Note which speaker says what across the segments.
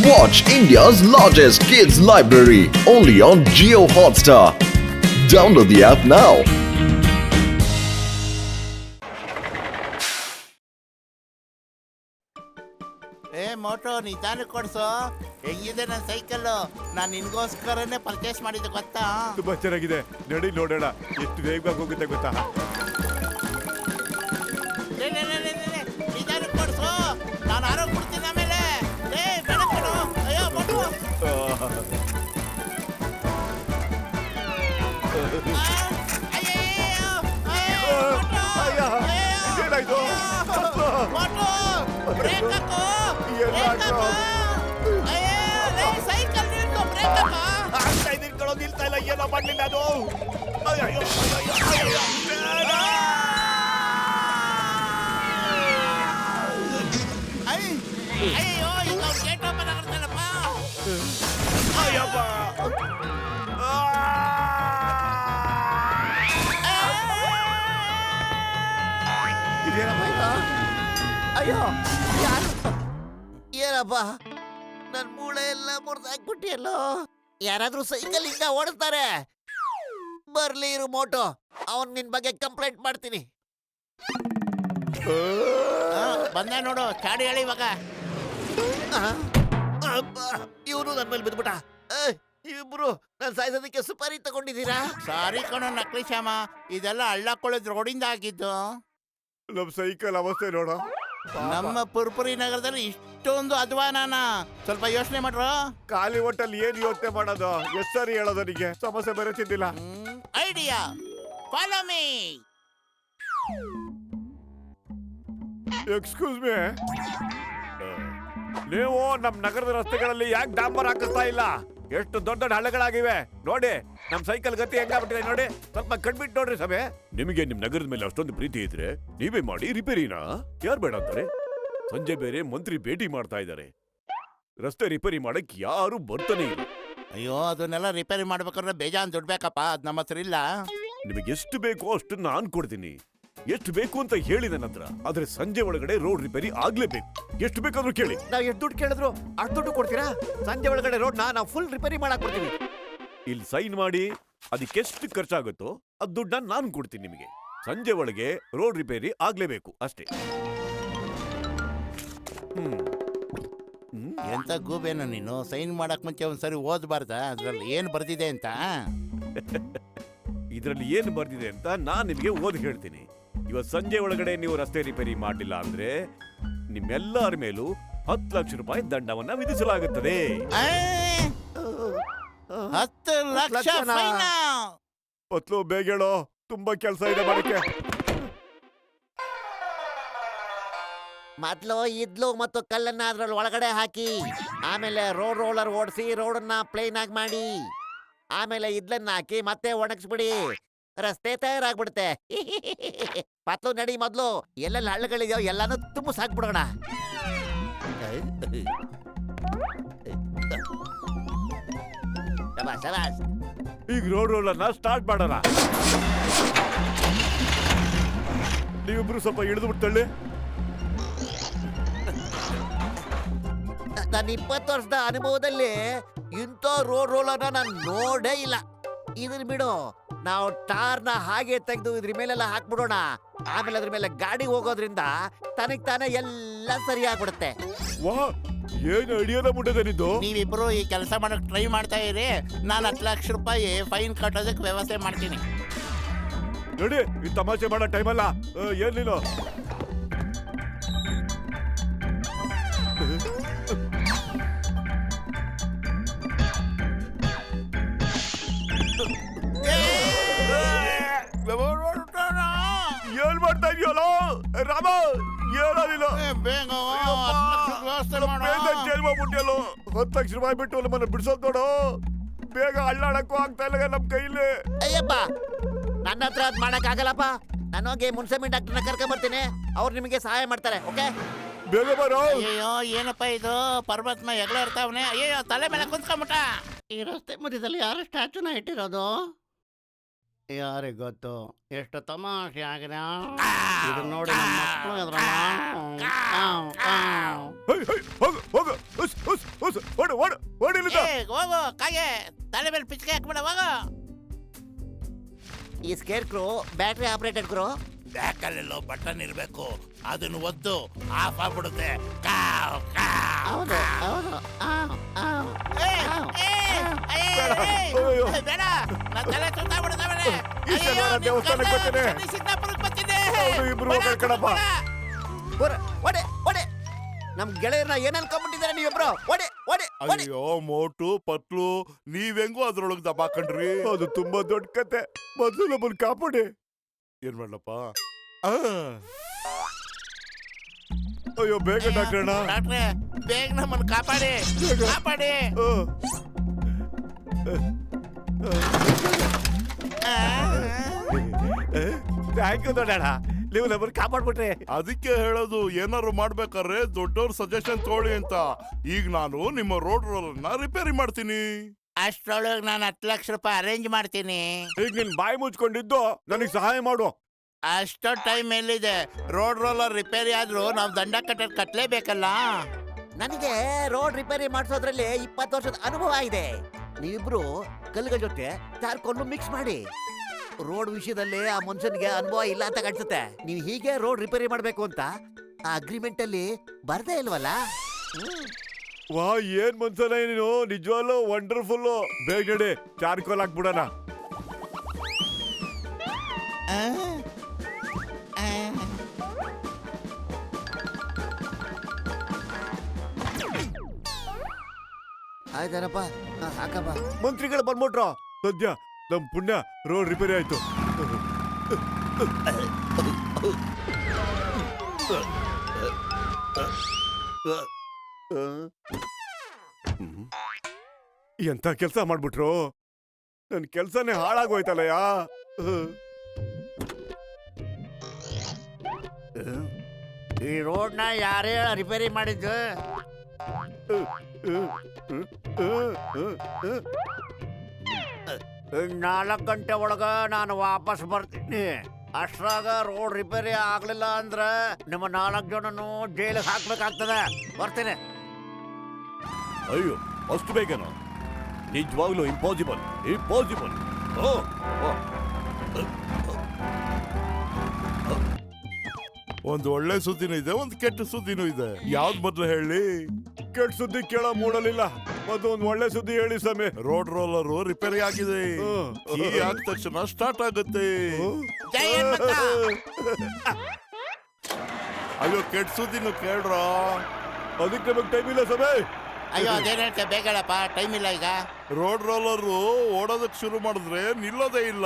Speaker 1: Watch India's largest kids library only on Jio Hotstar. Download the app now.
Speaker 2: ಮೋಟೋ ನಿಧಾನ ಕೊಡ್ಸೋ. ಹೆಂಗಿದೆ ನನ್ನ ಸೈಕಲ್ಲು? ನಾನು ನಿನ್ಗೋಸ್ಕರನೇ ಪರ್ಚೇಸ್ ಮಾಡಿದ್ದೆ ಗೊತ್ತಾ?
Speaker 3: ತುಂಬಾ ಚೆನ್ನಾಗಿದೆ, ನಡಿ ನೋಡೋಣ ಎಷ್ಟು ವೇಗವಾಗಿ ಹೋಗುತ್ತೆ ಗೊತ್ತಾ.
Speaker 2: ನಿಧಾನ ಕೊಡ್ಸೋ, ನಾನು ಆರೋಗ್ಯ ಕೊಡ್ತೀನಿ ಆಮೇಲೆ. ಬೆಳಕೊಡು. ಅಯ್ಯೋ ಮೋಟೋ. ಬ್ರೇಕ್ ಹಾಕೋ. ಸೈಕಲ್ ನಿಲ್ತು, ಬ್ರೇಕ್ ಹಾಕೋ.
Speaker 3: ನಿಲ್ತಾ ಇಲ್ಲ, ಏನೋ ಮಾಡ್ಲಿಲ್ಲ ಅದು.
Speaker 2: ಅಯ್ಯೋ ಈಗ ಗೇಟ್ ಓಪನ್ ಆಗಿರ್ತಾನಪ್ಪ.
Speaker 4: ಅಯ್ಯೋ ಏನಪ್ಪ, ನನ್ ಮೂಳೆ ಎಲ್ಲ ಮುರಿದಾಕ್ಬಿಟ್ಟಿಯಲ್ಲೋ. ಯಾರಾದ್ರೂ ಸೈಕಲ್ ಹಿಂಗ ಓಡಿಸ್ತಾರೆ, ಬರ್ಲಿ ಇರು ಮೋಟೋ, ಅವನ್ ನಿನ್ ಬಗ್ಗೆ ಕಂಪ್ಲೇಂಟ್ ಮಾಡ್ತೀನಿ.
Speaker 2: ಬಂದ ನೋಡು, ಚಾಡಿ ಹೇಳಿ ಇವಾಗ.
Speaker 4: ಇವನು ನನ್ ಮೇಲೆ ಬಿದ್ಬಿಟ್ಟ. ಇಬ್ರು ನನ್ ಸಾಯಿಸೋದಕ್ಕೆ ಸುಪಾರಿ ತಗೊಂಡಿದ್ದೀರಾ?
Speaker 2: ಸಾರಿ ಕಣೋ ನಕಲಿ ಶ್ಯಾಮ, ಇದೆಲ್ಲ ಹಳ್ಳಕೊಳ್ಳೋದ್ ರೋಡಿಂದ ಆಗಿದ್ದು.
Speaker 3: ನಮ್ ಸೈಕಲ್ ಅವಸ್ಥೆ ನೋಡ.
Speaker 2: ನಮ್ಮ ಪುರ್ಪುರಿ ನಗರದಲ್ಲಿ ಇಷ್ಟೊಂದು ಅಧ್ವಾನನ, ಸ್ವಲ್ಪ ಯೋಚನೆ ಮಾಡ್ರು.
Speaker 3: ಖಾಲಿ ಹೊಟ್ಟಲ್ಲಿ ಏನ್ ಯೋಚನೆ ಮಾಡೋದು, ಎಷ್ಟ್ ಸರಿ ಹೇಳೋದು, ನನಗೆ ಸಮಸ್ಯೆ ಬೇರೆ ತಿಂದಿಲ್ಲ.
Speaker 2: Idea, follow me.
Speaker 3: Excuse me, ನೀವು ನಮ್ ನಗರದ ರಸ್ತೆಗಳಲ್ಲಿ ಯಾಕೆ ಡಾಂಬರ್ ಹಾಕಿಸ್ತಾ ಇಲ್ಲ? ಎಷ್ಟು ದೊಡ್ಡ ದೊಡ್ಡ ಹಳ್ಳಗಳಾಗಿವೆ ನೋಡಿ. ನಮ್ ಸೈಕಲ್ ಗತಿ ಹೆಂಗಾಗ್ಬಿಟ್ಟಿದೆ ನೋಡಿ, ಸ್ವಲ್ಪ ಕಣ್ಬಿಟ್ಟು ನೋಡ್ರಿ ಸಭೆ. ನಿಮಗೆ ನಿಮ್ ನಗರದ ಮೇಲೆ ಅಷ್ಟೊಂದು ಪ್ರೀತಿ ಇದ್ರೆ ನೀವೇ ಮಾಡಿ ರಿಪೇರಿನ. ಯಾರು ಬೇಡ ಅಂತಾರೆ? ಸಂಜೆ ಬೇರೆ ಮಂತ್ರಿ ಭೇಟಿ ಮಾಡ್ತಾ ಇದ್ದಾರೆ, ರಸ್ತೆ ರಿಪೇರಿ ಮಾಡಕ್ ಯಾರು ಬರ್ತಾನೆ ಇಲ್ಲ.
Speaker 2: ಅಯ್ಯೋ, ಅದನ್ನೆಲ್ಲ ರಿಪೇರಿ ಮಾಡ್ಬೇಕಾದ್ರೆ ಬೇಜಾನ್ ದುಡ್ಡು ಬೇಕಪ್ಪ, ಅದ್ ನಮ್ಮ ಹತ್ರ ಇಲ್ಲ.
Speaker 3: ನಿಮಗೆ ಎಷ್ಟು ಬೇಕೋ ಅಷ್ಟು ನಾನ್ ಕೊಡ್ತೀನಿ, ಎಷ್ಟು ಬೇಕು ಅಂತ ಹೇಳಿ ನನ್ನ ಹತ್ರ. ಆದ್ರೆ ಸಂಜೆ ಒಳಗಡೆ ರೋಡ್ ರಿಪೇರಿ ಆಗ್ಲೇಬೇಕು. ಎಷ್ಟು ಬೇಕಾದ್ರೂ ಕೇಳಿ.
Speaker 4: ನಾವ್ ಎಷ್ಟು ದುಡ್ಡು ಕೇಳಿದ್ರು ಅಷ್ಟು ದುಡ್ಡು ಕೊಡ್ತೀರಾ? ಸಂಜೆ ಒಳಗಡೆ ರೋಡ್ ನಾವು ಫುಲ್ ರಿಪೇರಿ ಮಾಡಕ್ ಕೊಡ್ತೀವಿ.
Speaker 3: ಇಲ್ಲಿ ಸೈನ್ ಮಾಡಿ, ಅದಕ್ಕೆ ಎಷ್ಟು ಖರ್ಚಾಗುತ್ತೋ ಅದ್ ದುಡ್ಡನ್ನ ನಾನು ಕೊಡ್ತೀನಿ ನಿಮಗೆ. ಸಂಜೆ ಒಳಗೆ ರೋಡ್ ರಿಪೇರಿ ಆಗ್ಲೇಬೇಕು ಅಷ್ಟೇ.
Speaker 2: ಎಂತ ಗೂಬೇನು ನೀನು, ಸೈನ್ ಮಾಡಕ್ ಮುಂಚೆ ಒಂದ್ಸರಿ ಓದ್ಬಾರ್ದ ಅದ್ರಲ್ಲಿ ಏನ್ ಬರ್ದಿದೆ ಅಂತ?
Speaker 3: ಇದ್ರಲ್ಲಿ ಏನ್ ಬರ್ದಿದೆ ಅಂತ ನಾನ್ ನಿಮಗೆ ಓದಿ ಹೇಳ್ತೀನಿ. ಇವತ್ ಸಂಜೆ ಒಳಗಡೆ ನೀವು ರಸ್ತೆ ರಿಪೇರಿ ಮಾಡಲಿಲ್ಲ ಅಂದ್ರೆ ನಿಮ್ಮೆಲ್ಲರ ಮೇಲೂ 10 ಲಕ್ಷ ರೂಪಾಯಿ ದಂಡವನ್ನ ವಿಧಿಸಲಾಗುತ್ತದೆ.
Speaker 2: 10 ಲಕ್ಷ ಫೈನ್.
Speaker 3: ಪತ್ಲು ಬೇಗ ಹೇಳೋ, ತುಂಬಾ ಕೆಲಸ ಇದೆ ಮಾಡಕ್ಕೆ.
Speaker 4: ಮೊದ್ಲು ಇದ್ಲು ಮತ್ತು ಕಲ್ಲನ್ನ ಅದ್ರಲ್ಲಿ ಒಳಗಡೆ ಹಾಕಿ, ಆಮೇಲೆ ರೋಲರ್ ಓಡಿಸಿ ರೋಡನ್ನ ಪ್ಲೇನ್ ಆಗಿ ಮಾಡಿ, ಆಮೇಲೆ ಇದ್ಲನ್ನ ಹಾಕಿ ಮತ್ತೆ ಒಣಗಿಸ್ಬಿಡಿ, ರಸ್ತೆ ತಯಾರಾಗ್ಬಿಡುತ್ತೆ. ಪತ್ಲು ನಡಿ, ಮೊದ್ಲು ಎಲ್ಲೆಲ್ಲ ಹಳ್ಳಗಳಿದೆಯೋ ಎಲ್ಲಾನು ತುಂಬಿಸಾಕ್ಬಿಡೋಣ.
Speaker 3: ಈಗ ರೋಲರ್ನ ಸ್ಟಾರ್ಟ್ ಮಾಡೋಣ. ನೀವಿಬ್ರು ಸ್ವಲ್ಪ ಇಳಿದು ಬಿಡ್ತಳ್ಳಿ.
Speaker 4: ನನ್ನ 20 ವರ್ಷದ ಅನುಭವದಲ್ಲಿ ಇಂಥ ರೋಲರ್ನ ನಾನು ನೋಡೇ ಇಲ್ಲ. ಇದನ್ ಬಿಡು, ನಾವು ಟಾರ್ನ ಹಾಗೆ ತೆಗೆದು ಇದ್ರ ಮೇಲೆಲ್ಲ ಹಾಕ್ಬಿಡೋಣ. ಆಮೇಲೆ ಅದ್ರ ಮೇಲೆ ಗಾಡಿ ಹೋಗೋದ್ರಿಂದ ತನಗ್ ತಾನೇ ಎಲ್ಲ ಸರಿ ಆಗ್ಬಿಡುತ್ತೆ.
Speaker 3: ವಾ, ಏನು ಐಡಿಯಾದ ಮುಟ್ಟದೆ ನಿಂದು.
Speaker 2: ನೀವಿಬ್ರು ಈ ಕೆಲಸ ಮಾಡಕ್ ಟ್ರೈ ಮಾಡ್ತಾ ಇರಿ, ನಾನು 10 ಲಕ್ಷ ರೂಪಾಯಿ ಫೈನ್ ಕಟ್ಟೋದಕ್ಕೆ ವ್ಯವಸ್ಥೆ ಮಾಡ್ತೀನಿ.
Speaker 3: ನೋಡಿ, ಈ ತಮಾಷೆ ಮಾಡೋ ಟೈಮ್ ಅಲ್ಲ. ಏನ್ ನೀನು ಏನ್ ಮಾಡ್ತಾ ಇದೆಯಲ್ಲ ರಾಮ? ಏನೋ ನೀನು ಜೈಲ್ ಮಾಡ್ಬಿಟ್ಟಿಯಲ್ಲೋ. 10 ಲಕ್ಷ ರೂಪಾಯಿ ಬಿಟ್ಟು ನಮ್ಮನ್ನ ಬಿಡ್ಸೋದ್ ನೋಡು. ಬೇಗ ಅಳ್ಳಾಡಕ್ಕೂ ಆಗ್ತಾ ಇಲ್ಲ ನಮ್ ಕೈಲಿ.
Speaker 4: ಅಯ್ಯಪ್ಪ, ನನ್ನ ಹತ್ರ ಅದ್ ಮಾಡಕ್ ಆಗಲ್ಲಪ್ಪ. ನಾನು ಹೋಗಿ ಮುನ್ಸಮಿ ಡಾಕ್ಟರ್ನ ಕರ್ಕೊಂಡ್ ಬರ್ತೀನಿ, ಅವ್ರು ನಿಮಗೆ ಸಹಾಯ ಮಾಡ್ತಾರೆ. ಓಕೆ,
Speaker 3: ಬೇಗ ಬರೋ.
Speaker 2: ಅಯ್ಯೋ ಏನಪ್ಪ ಇದು, ಪರ್ವತ್ಮ ಹೆಗ್ಲ ಇರ್ತಾವನೆ. ಅಯ್ಯೋ ತಲೆ ಮೇಲೆ ಕುಂತ್ಕೊಂಬಿಟ್ಟ.
Speaker 4: ಈ ರಸ್ತೆ ಮಧ್ಯದಲ್ಲಿ ಯಾರು ಸ್ಟ್ಯಾಚುನ ಇಟ್ಟಿರೋದು? ಯಾರಿಗೆ ಗೊತ್ತು? ಎಷ್ಟು ತಮಾಷೆ ಆಗಿದೆ ಇದು ನೋಡಿ. ನಮ್ಮ ಮಕ್ಕಳು
Speaker 2: ಕಾಗೆ ತಲೆ ಮೇಲೆ ಪಿಚ್ಕೆ ಹಾಕ್ಬಿಡ ಹೋಗೋ.
Speaker 4: ಈ ಸ್ಕೇರ್ ಕ್ರೋ ಬ್ಯಾಟ್ರಿ ಆಪರೇಟೆಡ್ ಕ್ರೋ.
Speaker 2: ಬ್ಯಾಕಲ್ಲೆಲ್ಲೋ ಬಟನ್ ಇರ್ಬೇಕು, ಅದನ್ನ ಒತ್ತು ಆಫ್ ಆಗ್ಬಿಡುತ್ತೆ. ಕಾವ್ ಕಾವ್.
Speaker 4: ಹೌದು ಹೌದು.
Speaker 3: ಅಯ್ಯೋ.
Speaker 2: ಬೇಡ, ನನ್ನ ತಲೆ ಸುತ್ತಾಗ್ಬಿಡ್ತಾವೆ.
Speaker 3: ಈ ಶನಿವಾರ ದೇವಸ್ಥಾನಕ್ಕೆ ಬರ್ತೀನಿ.
Speaker 2: ಸಿದ್ದಾಪುರಕ್ಕೆ ಬರ್ತೀನಿ.
Speaker 3: ಹೌದು, ಇಬ್ರು ಹೋಗೋಣ ಕಣಪ್ಪ.
Speaker 4: ಒಡೆ ಒಡೆ ನಮ್ ಗೆಳೆಯರನ್ನ ಏನ್ ಅನ್ಕೊಂಡ್ಬಿಟ್ಟಿದ್ದಾರೆ ನೀವಿಬ್ರು? ಒಡೆ ಒಡೆ ಒಡೆ.
Speaker 5: ಅಯ್ಯೋ ಮೋಟು ಪತ್ಲು ನೀವೆಂಗೋ ಅದ್ರೊಳಗ್ ದಬಾಕಂಡ್ರಿ.
Speaker 3: ಅದು ತುಂಬಾ ದೊಡ್ಡ ಕತೆ. ಮೊದಲು ನಮ್ಮನ್ನು ಕಾಪಾಡಿ.
Speaker 5: ಏನ್ ಮಾಡ್ಲಪ್ಪ?
Speaker 3: ಅಯ್ಯೋ ಬೇಗ ಡಾಕ್ಟ್ರಣ್ಣ.
Speaker 2: ಡಾಕ್ಟ್ರೆ, ಬೇಗ ನಮ್ಮನ್ನು ಕಾಪಾಡಿ ಕಾಪಾಡಿ.
Speaker 3: ಥ್ಯಾಂಕ್ ಯು ದೊಡ್ಡಣ್ಣ, ನೀವು ನಮ್ಮನ್ನು ಕಾಪಾಡ್ಬಿಟ್ರಿ.
Speaker 5: ಅದಕ್ಕೆ ಹೇಳೋದು, ಏನಾದ್ರು ಮಾಡ್ಬೇಕಾದ್ರೆ ದೊಡ್ಡವ್ರ ಸಜೆಷನ್ ತಗೊಳ್ಳಿ ಅಂತ. ಈಗ ನಾನು ನಿಮ್ಮ ರೋಡ್ ರೋಲರ್ನ ರಿಪೇರಿ ಮಾಡ್ತೀನಿ.
Speaker 2: ಅಷ್ಟ್ರೊಳಗೆ ನಾನು 10 ಲಕ್ಷ ರೂಪಾಯಿ ಅರೇಂಜ್ ಮಾಡ್ತೀನಿ.
Speaker 3: ಈಗ ನಿನ್ ಬಾಯಿ ಮುಚ್ಕೊಂಡಿದ್ದು ನನಗೆ ಸಹಾಯ ಮಾಡು.
Speaker 2: ಅಷ್ಟೋ ಟೈಮ್ ಎಲ್ಲಿದೆ? ರೋಡ್ ರೋಲರ್ ರಿಪೇರಿ ಆದ್ರೂ ನಾವು ದಂಡ ಕಟ್ಟಲೇಬೇಕಲ್ಲ.
Speaker 4: ನನಗೆ ರೋಡ್ ರಿಪೇರಿ ಮಾಡಿಸೋದ್ರಲ್ಲಿ 20 ವರ್ಷದ ಅನುಭವ ಇದೆ. ನೀವಿಬ್ರು ಕಲ್ಲುಗಳ ಜೊತೆ ಚಾರ್ಕೊಂಡು ಮಿಕ್ಸ್ ಮಾಡಿ. ರೋಡ್ ವಿಷಯದಲ್ಲಿ ಆ ಮನುಷ್ಯನಿಗೆ ಅನುಭವ ಇಲ್ಲ ಅಂತ ಕಾಣಿಸುತ್ತೆ. ನೀವು ಹೀಗೆ ರೋಡ್ ರಿಪೇರಿ ಮಾಡ್ಬೇಕು ಅಂತ ಆ ಅಗ್ರಿಮೆಂಟ್ ಅಲ್ಲಿ ಬರ್ದೇ ಇಲ್ವಲ್ಲ?
Speaker 3: ವಾ, ಏನ್ ಮನ್ಸನ ನೀನು, ನಿಜವಾಗ್ಲೂ ವಂಡರ್ಫುಲ್. ಬೇಗ ನಡಿ, ಚಾರ್ಕೋಲ್ ಹಾಕ್ಬಿಡೋಣ.
Speaker 4: ಆಯ್ತಾನಪ್ಪ, ಹಾಕಪ್ಪ.
Speaker 3: ಮಂತ್ರಿಗಳು ಬಂದ್ಬಿಟ್ರು. ಸದ್ಯ ನಮ್ ಪುಣ್ಯ ರೋಡ್ ರಿಪೇರಿ ಆಯ್ತು. ಎಂತ ಕೆಲ್ಸ ಮಾಡ್ಬಿಟ್ರು, ನನ್ ಕೆಲ್ಸನೇ ಹಾಳಾಗೋಯ್ತಲ್ಲಯ್ಯ.
Speaker 2: ಈ ರೋಡ್ನ ಯಾರೇ ರಿಪೇರಿ ಮಾಡಿದ್ದು? 4 ಗಂಟೆ ಒಳಗ ನಾನು ವಾಪಸ್ ಬರ್ತೀನಿ. ಅಷ್ಟ್ರಾಗ ರೋಡ್ ರಿಪೇರಿ ಆಗ್ಲಿಲ್ಲ ಅಂದ್ರೆ ನಿಮ್ಮ 4 ಜನನು ಜೈಲಿಗೆ ಹಾಕ್ಬೇಕಾಗ್ತದೆ. ಬರ್ತೀನಿ.
Speaker 3: ಅಯ್ಯೋ, ಅಷ್ಟು ಬೇಗನಾ? ನಿಜವಾಗ್ಲೂ ಇಂಪಾಸಿಬಲ್, ಇಂಪಾಸಿಬಲ್.
Speaker 5: ಒಂದ್ ಒಳ್ಳೆ ಸುದ್ದಿನೂ ಇದೆ, ಒಂದ್ ಕೆಟ್ಟ ಸುದ್ದಿನೂ ಇದೆ. ಯಾವ್ದ್ ಮೊದ್ಲು ಹೇಳಿ?
Speaker 3: ಕೆಟ್ಟ ಸುದ್ದಿ ಕೇಳ ಮೂಡಲಿಲ್ಲ. ಮತ್ತು ಒಂದ್ ಒಳ್ಳೆ ಸುದ್ದಿ ಹೇಳಿ ಸಮಯ.
Speaker 5: ರೋಡ್ ರೋಲರ್ ರಿಪೇರಿ ಆಗಿದೆ. ಕೀ ಆದ ತಕ್ಷಣ ಸ್ಟಾರ್ಟ್ ಆಗುತ್ತೆ.
Speaker 2: ಜೈ ಹನುಮಂತ.
Speaker 5: ಅಯ್ಯೋ, ಕೆಟ್ಟ ಸುದ್ದಿನೂ ಕೇಳ್ರ.
Speaker 3: ಅದಕ್ಕೆ ನಮಗ್ ಟೈಮ್ ಇಲ್ಲ ಸಮಯ.
Speaker 2: ಅಯ್ಯೋ, ಅದೇನ್ ಹೇಳ್ತೆ, ಬೇಗ ಹೇಳಪ್ಪ, ಟೈಮ್ ಇಲ್ಲ ಈಗ.
Speaker 5: ರೋಡ್ ರೋಲರ್ ಓಡೋದಕ್ ಶುರು ಮಾಡಿದ್ರೆ ನಿಲ್ಲೋದೇ ಇಲ್ಲ.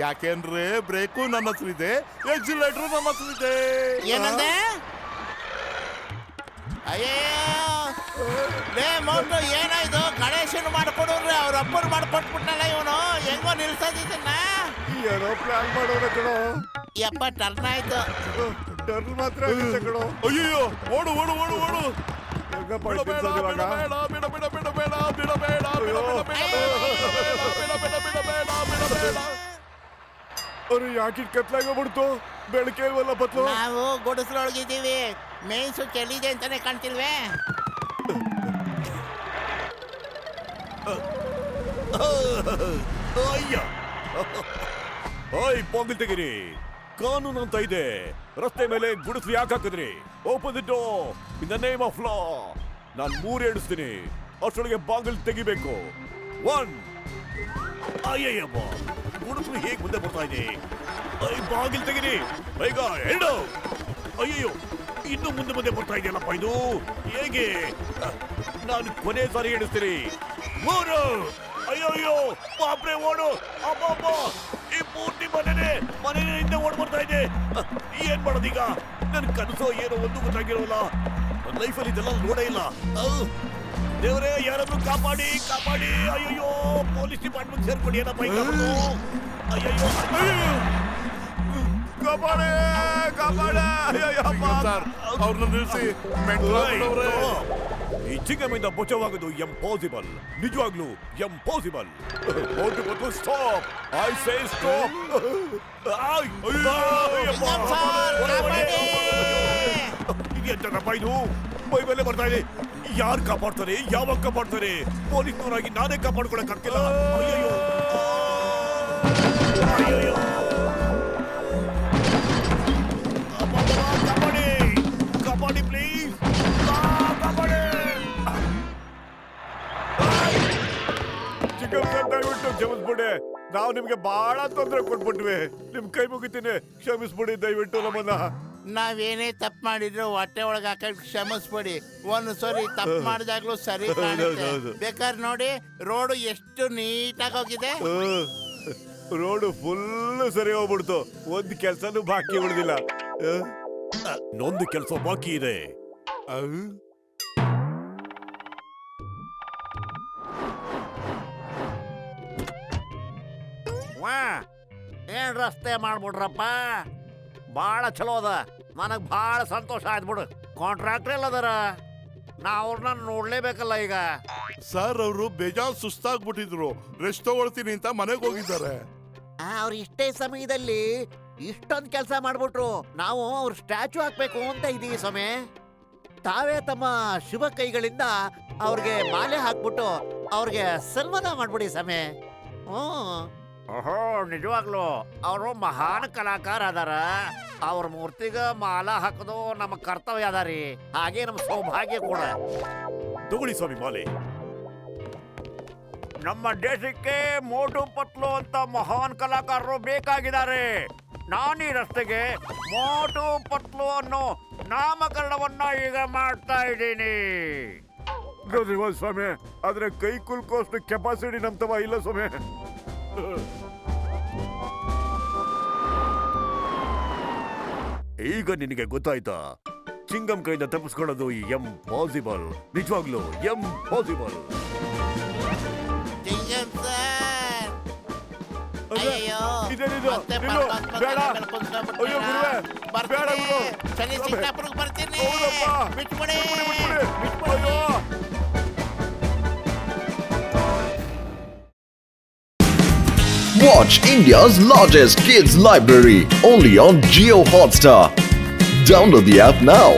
Speaker 5: ಯಾಕೆಂದ್ರೆ ಬ್ರೇಕು ನನ್ನ ಹತ್ರ ಇದೆ, ಎಕ್ಸಿಲೇಟರ್ ನಮ್ಮ ಹತ್ರ ಇದೆ.
Speaker 2: ಏನಂದೆ? ಅಯ್ಯೋ ಲೇ ಮೌಂಟು, ಏನಾಯ್ತು? ಗಣೇಶನ್ ಮಾಡ್ಕೊಡ್ರಿ, ಅವ್ರ ಅಪ್ಪರು ಮಾಡ್ಕೊಟ್ಬಿಟ್ನಲ್ಲ ಇವನು. ಹೆಂಗೋ ನಿಲ್ಸೋದಿದ್ದನ್ನ.
Speaker 3: ಏನೋ ಪ್ಲಾನ್ ಮಾಡೋಣ ಕಣೋ.
Speaker 2: ಯಪ್ಪ, ಟರ್ನ್ ಆಯ್ತು.
Speaker 3: ಟರ್ನ್ ಮಾತ್ರ ಆಗಿತ್ತೆ ಕಣೋ.
Speaker 5: ಅಯ್ಯೋ, ಓಡು ಓಡು ಓಡು ಓಡು.
Speaker 3: ಹೆಂಗಪ್ಪ
Speaker 5: ಬಿಡಬೇಡ,
Speaker 3: ನಿಲ್ಸೋದು ಇವಾಗ?
Speaker 5: ಬಿಡಬೇಡ, ಬಿಡಬೇಡ, ಬಿಡಬೇಡ, ಬಿಡಬೇಡ.
Speaker 3: ಅವ್ರು ಯಾಕೆ ಕತ್ಲಾಗೋಗ್ಬಿಡ್ತು? ಬೆಳಕೆ ಇಲ್ವಲ್ಲ ಬತ್ಲು.
Speaker 2: ನಾವು ಗುಡಿಸ್ಲೊಳಗಿದ್ದೀವಿ, ಮೇನ್ ಸ್ವಿಚ್ ಎಲ್ಲಿದೆ ಅಂತಾನೆ ಕಾಣ್ತಿಲ್ವೇ?
Speaker 3: ಅಯ್ಯ, ಓಯ್ ಪೊಂಗಲ್ ತೆಗಿರಿ. ಕಾನೂನು ಅಂತ ಇದೆ. ರಸ್ತೆ ಮೇಲೆ ಗುಡಿಸ್ಲು ಯಾಕೆ ಹಾಕಿದ್ರಿ? Open the door in the name of law. ನಾನು 3 ಎಣಿಸ್ತೀನಿ, ಅಷ್ಟೊಳಗೆ ಬಾಗಿಲು ತೆಗಿಬೇಕು. 1. ಅಯ್ಯಯ್ಯಪ್ಪ, ಗುಡಿಸ್ಲು ಹೇಗೆ ಮುಂದೆ ಬರ್ತಾ ಇದೆ? ಬಾಗಿಲು ತೆಗಿರಿ ಬೇಗ. 2. ಅಯ್ಯಯ್ಯೋ, ಇನ್ನು ಮುಂದೆ ಬರ್ತಾ ಇದೆಯಲ್ಲಪ್ಪ ಇದು. ಹೇಗೆ? ನಾನು ಕೊನೆ ಸಾರಿ ಎಣಿಸ್ತೀನಿ. 3. ಅಯ್ಯೋ, ಬಾಪ್ರೆ, ಓಡು. ಅಬ್ಬಬ್ಬ, ಈ ಪೂರ್ತಿ ಮನೆನೇ ಹಿಂದೆ ಓಡ್ ಬರ್ತಾ ಇದೆ. ಏನ್ ಮಾಡೋದೀಗ? ನನ್ ಕನಸೋ ಏನೋ ಒಂದು ಗೊತ್ತಾಗಿರೋಲ್ಲ. ನನ್ನ ಲೈಫಲ್ಲಿ ಇದೆಲ್ಲ ನೋಡೇ ಇಲ್ಲ. ದೇವರೇ, ಯಾರಾದ್ರೂ ಕಾಪಾಡಿ ಕಾಪಾಡಿ. ಅಯ್ಯೋ, ಪೊಲೀಸ್ ಡಿಪಾರ್ಟ್ಮೆಂಟ್ ಸೇರ್ಕೊಂಡು ಏನಪ್ಪ ಈಗ? ಅಯ್ಯಯ್ಯೋ, ಕಾಪಾಡೆ ಕಾಪಾಡೆ.
Speaker 5: ಸರ್, ಅವ್ರನ್ನ ನಿಲ್ಸಿ.
Speaker 3: ಈ ಚಿಂಗಮ್ಮಿಂದ ಬಚಾವಾಗೋದು ಎಂಪಾಸಿಬಲ್. ನಿಜವಾಗ್ಲೂ impossible. Stop, I say stop. ಇದೆಂತಪ್ಪ ಇದು? ಮೈ ಮೇಲೆ ಬರ್ತಾ ಇದೆ. ಯಾರು ಕಾಪಾಡ್ತಾರೆ ಯಾವಾಗ ಕಾಪಾಡ್ತಾರೆ ಪೊಲೀಸ್ನವರಾಗಿ ನಾನೇ ಕಾಪಾಡ್ಕೊಳಕ್ ಆಗ್ತಿಲ್ಲ ಅಯ್ಯಯ್ಯೋ. ಅಯ್ಯಯ್ಯೋ. ಕಾಪಾಡಿ ಕಾಪಾಡಿ ಪ್ಲೀಸ್ ಕಾಪಾಡಿ. ಚಿಕನ್ ಸರ್ ದಯವಿಟ್ಟು ಕ್ಷಮಿಸ್ಬಿಡಿ, ನಾವು ನಿಮ್ಗೆ ಬಹಳ ತೊಂದರೆ ಕೊಟ್ಬಿಟ್ವಿ. ನಿಮ್ ಕೈ ಮುಗಿತೀನಿ, ಕ್ಷಮಿಸ್ಬಿಡಿ ದಯವಿಟ್ಟು ನಮ್ಮನ್ನ.
Speaker 6: ನಾವೇನೇ ತಪ್ಪು ಮಾಡಿದ್ರು ಹೊಟ್ಟೆ ಒಳಗೆ ಹಾಕಿ ಕ್ಷಮಿಸ್ಬಿಡಿ. ಒಂದು ಸರಿ ತಪ್ಪು ಮಾಡಿದಾಗ್ಲೂ ಸರಿ ಕಾಣುತ್ತೆ.
Speaker 3: ಹೌದು.
Speaker 6: ಬೇಕಾದ್ರೆ ನೋಡಿ ರೋಡು ಎಷ್ಟು ನೀಟಾಗಿ ಹೋಗಿದೆ.
Speaker 3: ರೋಡು ಫುಲ್ ಸರಿ ಹೋಗ್ಬಿಡ್ತು, ಒಂದ್ ಕೆಲ್ಸನೂ ಬಾಕಿ ಉಳಿದಿಲ್ಲ. ಇನ್ನೊಂದು ಕೆಲಸ ಬಾಕಿ ಇದೆ.
Speaker 2: ವಾ ಏನ್ ರಸ್ತೆ ಮಾಡ್ಬಿಡ್ರಪ್ಪ, ಭಾಳ ಚಲೋ ಅದ. ನನಗೆ ಭಾಳ ಸಂತೋಷ ಆಯ್ತು ಬಿಡು. ಕಾಂಟ್ರಾಕ್ಟರ್ ಎಲ್ಲದಾರ, ನಾ ಅವ್ರನ್ನ ನೋಡ್ಲೇಬೇಕಲ್ಲ ಈಗ.
Speaker 5: ಸರ್ ಅವರು ಬೇಜಾನ್ ಸುಸ್ತಾಗ್ಬಿಟ್ಟಿದ್ರು, ರೆಸ್ಟ್ ತಗೊಳ್ತೀನಿ ಅಂತ ಮನೆಗೆ ಹೋಗಿದ್ದಾರೆ.
Speaker 4: ಅವ್ರು ಇಷ್ಟೇ ಸಮಯದಲ್ಲಿ ಇಷ್ಟೊಂದು ಕೆಲಸ ಮಾಡ್ಬಿಟ್ರು. ನಾವು ಅವ್ರ ಸ್ಟ್ಯಾಚು ಹಾಕ್ಬೇಕು ಅಂತ ಇದೀವಿ ಸ್ವಾಮಿ. ತಾವೇ ತಮ್ಮ ಶುಭ ಕೈಗಳಿಂದ ಅವ್ರಿಗೆ ಮಾಲೆ ಹಾಕ್ಬಿಟ್ಟು ಅವ್ರಿಗೆ ಸನ್ಮಾನ ಮಾಡ್ಬಿಡಿ ಸ್ವಾಮಿ.
Speaker 2: ಓಹೋ, ನಿಜವಾಗ್ಲು ಅವರು ಮಹಾನ್ ಕಲಾಕಾರ ಅದಾರ. ಅವ್ರ ಮೂರ್ತಿಗ ಮಾಲ ಹಾಕೋದು ನಮ್ಮ ಕರ್ತವ್ಯ ಅದಾರಿ, ಹಾಗೆ ನಮ್ಮ ಸೌಭಾಗ್ಯ ಕೂಡ.
Speaker 3: ತಗೊಳ್ಳಿ ಸ್ವಾಮಿ ಮಾಲೆ.
Speaker 2: ನಮ್ಮ ದೇಶಕ್ಕೆ ಮೋಟು ಪತ್ಲು ಅಂತ ಮಹಾನ್ ಕಲಾಕಾರರು ಬೇಕಾಗಿದ್ದಾರೆ. ನಾನು ಈ ರಸ್ತೆಗೆ ಮೋಟು ಪತ್ಲು ಅನ್ನೋ ನಾಮಕರಣವನ್ನ ಈಗ ಮಾಡ್ತಾ ಇದ್ದೀನಿ.
Speaker 3: ಸ್ವಾಮಿ, ಆದ್ರೆ ಕೈ ಕುಲ್ಕೋಷ್ಟು ಕೆಪಾಸಿಟಿ ನಮ್ ತವ ಇಲ್ಲ ಸ್ವಾಮಿ. ಈಗ ನಿನಗೆ ಗೊತ್ತಾಯ್ತಾ, ಚಿಂಗಂ ಕೈಯಿಂದ ತಪ್ಪಿಸ್ಕೊಳ್ಳೋದು ಎಂಪಾಸಿಬಲ್. ನಿಜವಾಗ್ಲು ಎಂಪಾಸಿಬಲ್.
Speaker 6: ಚಿಂಗಂ ಸರ್, ಅಯ್ಯಯ್ಯೋ,
Speaker 3: ಇದೇನಿದು?
Speaker 6: ಮತ್ತೆ
Speaker 3: ನಿಲ್ಲು,
Speaker 6: ಪರಮಾತ್ಮ
Speaker 3: ಬೇಡ.
Speaker 6: ಮೇಲೆ ಕುಂತ್ಕೊಂಡ್ಬಿಟ್ನಲ್ಲ.
Speaker 3: ಅಯ್ಯೋ ಗುರುವೆ, ಬೇಡ
Speaker 6: ಬರ್ತೀನಿ.
Speaker 3: ಗುರು.
Speaker 6: ಸರಿ,
Speaker 3: ಸ್ವಾಮಿ.
Speaker 6: ಸಿಂಗಾಪುರ್ಗೆ ಬರ್ತೀನಿ.
Speaker 3: ಹೌದಪ್ಪ.
Speaker 6: ಬಿಟ್ಬಿಡಿ.
Speaker 3: ಅಯ್ಯೋ.
Speaker 1: Watch India's largest kids library only on Geo Hotstar. Download the app now.